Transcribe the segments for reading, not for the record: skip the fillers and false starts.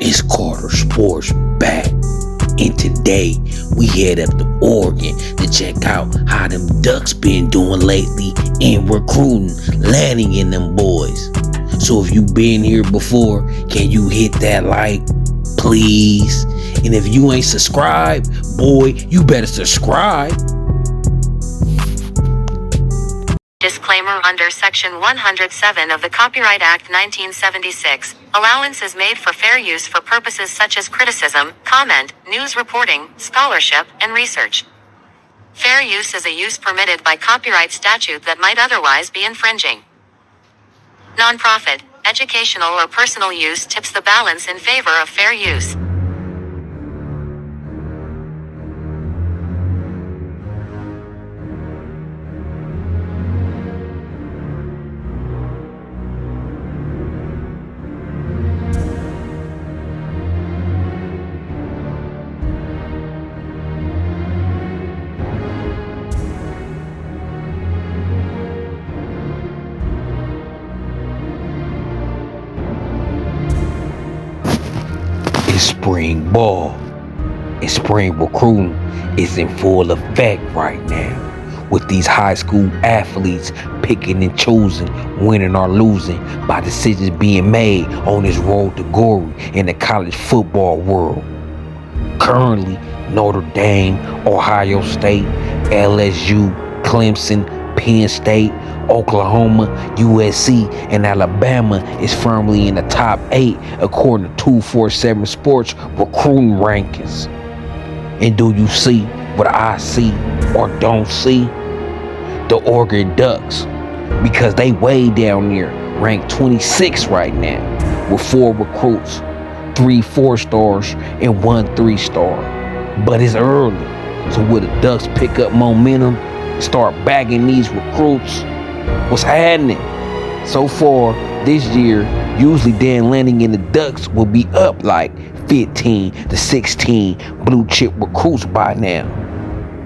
It's Carter Sports back. And today we head up to Oregon to check out how them Ducks been doing lately in recruiting, Lanning and them boys. So if you been here before, can you hit that like, please? And if you ain't subscribed, boy, you better subscribe. Disclaimer: under Section 107 of the Copyright Act 1976, allowance is made for fair use for purposes such as criticism, comment, news reporting, scholarship, and research. Fair use is a use permitted by copyright statute that might otherwise be infringing. Nonprofit, educational, or personal use tips the balance in favor of fair use. It's spring ball and spring recruiting is in full effect right now, with these high school athletes picking and choosing, winning or losing by decisions being made on this road to glory in the college football world. Currently, Notre Dame, Ohio State, LSU, Clemson, Penn State, Oklahoma, USC, and Alabama is firmly in the top 8 according to 247 Sports recruiting rankings. And do you see what I see or don't see? The Oregon Ducks, because they way down there, ranked 26 right now, with 4 recruits, 3 4-stars and 1 3-star. But it's early, so will the Ducks pick up momentum, start bagging these recruits? What's happening? So far this year, usually Dan Lanning and the Ducks will be up like 15 to 16 blue chip recruits by now.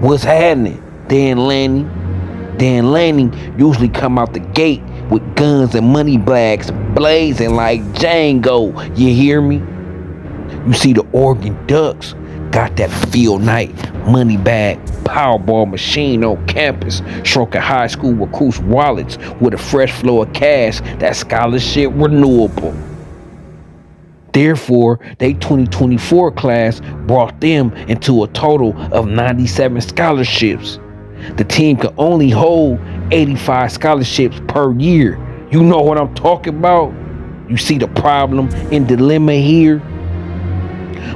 What's happening? Dan Lanning usually come out the gate with guns and money bags blazing like Django. You hear me? You see, the Oregon Ducks got that field night money bag Powerball machine on campus, stroking high school recruits' wallets with a fresh flow of cash that's scholarship renewable. Therefore, they 2024 class brought them into a total of 97 scholarships. The team can only hold 85 scholarships per year. You know what I'm talking about? You see the problem and dilemma here?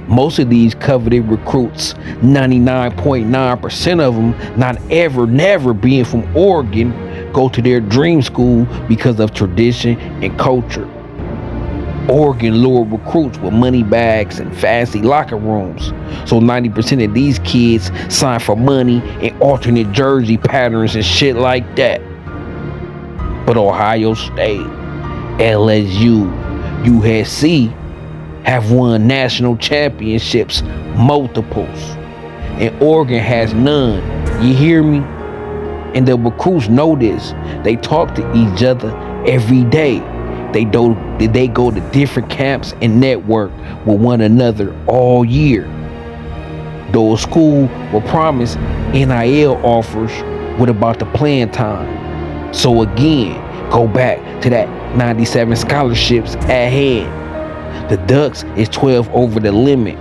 Most of these coveted recruits, 99.9% of them, never being from Oregon, go to their dream school because of tradition and culture. Oregon lured recruits with money bags and fancy locker rooms. So 90% of these kids sign for money and alternate jersey patterns and shit like that. But Ohio State, LSU, USC have won national championships, multiples, and Oregon has none. You hear me? And the recruits know this. They talk to each other every day. They go to different camps and network with one another all year. Though a school will promise NIL offers, what about the playing time? So again, go back to that 97 scholarships at hand. The Ducks is 12 over the limit,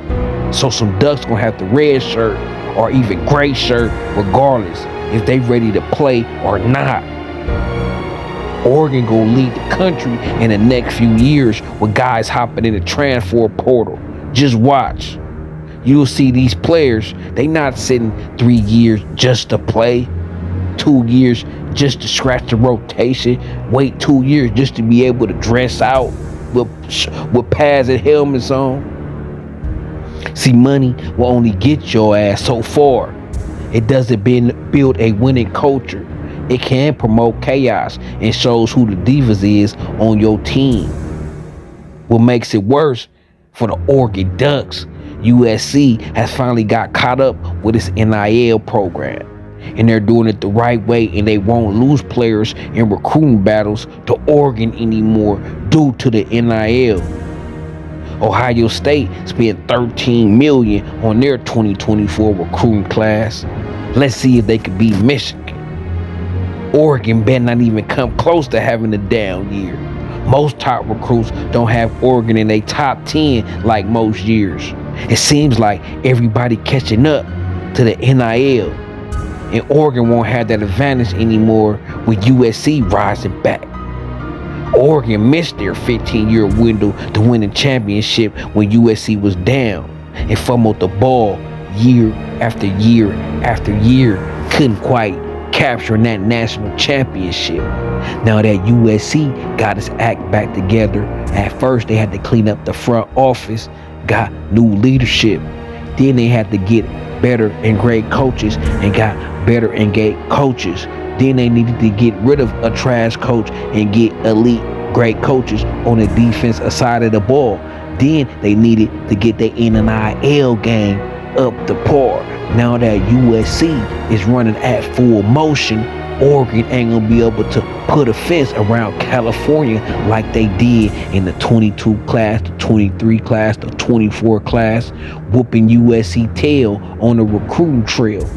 so some Ducks gonna have the red shirt or even gray shirt regardless if they ready to play or not. Oregon gonna lead the country in the next few years with guys hopping in the transfer portal. Just watch. You'll see these players, they not sitting 3 years just to play, 2 years just to scratch the rotation, wait 2 years just to be able to dress out with pads and helmets on. See, money will only get your ass so far. It doesn't build a winning culture. It can promote chaos and shows who the divas is on your team. What makes it worse for the Oregon Ducks, USC has finally got caught up with its NIL program. And they're doing it the right way, and they won't lose players in recruiting battles to Oregon anymore due to the NIL. Ohio State spent $13 million on their 2024 recruiting class. Let's see if they could beat Michigan. Oregon better not even come close to having a down year. Most top recruits don't have Oregon in their top 10 like most years. It seems like everybody catching up to the NIL, and Oregon won't have that advantage anymore with USC rising back. Oregon missed their 15-year window to win a championship when USC was down and fumbled the ball year after year after year, couldn't quite capture that national championship. Now that USC got its act back together, at first they had to clean up the front office, got new leadership, then they had to get better and great coaches and got better and great coaches. Then they needed to get rid of a trash coach and get elite great coaches on the defensive side of the ball. Then they needed to get their NIL game up to par. Now that USC is running at full motion, Oregon ain't gonna be able to put a fence around California like they did in the 22 class, the 23 class, the 24 class, whooping USC tail on the recruiting trail.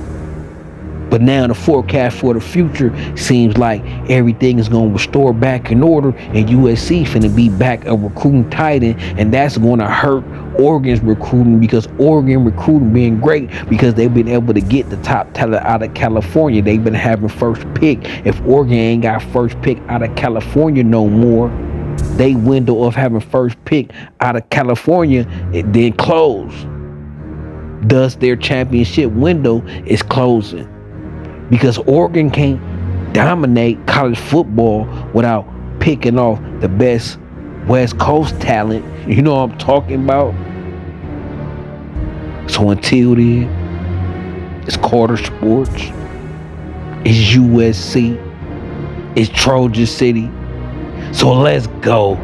But now the forecast for the future seems like everything is going to restore back in order, and USC finna be back a recruiting titan, and that's going to hurt Oregon's recruiting, because Oregon recruiting being great because they've been able to get the top talent out of California. They've been having first pick. If Oregon ain't got first pick out of California no more, they window of having first pick out of California it then closed. Thus their championship window is closing, because Oregon can't dominate college football without picking off the best West Coast talent. You know what I'm talking about? So until then, it's Carter Sports, it's USC, it's Trojan City. So let's go.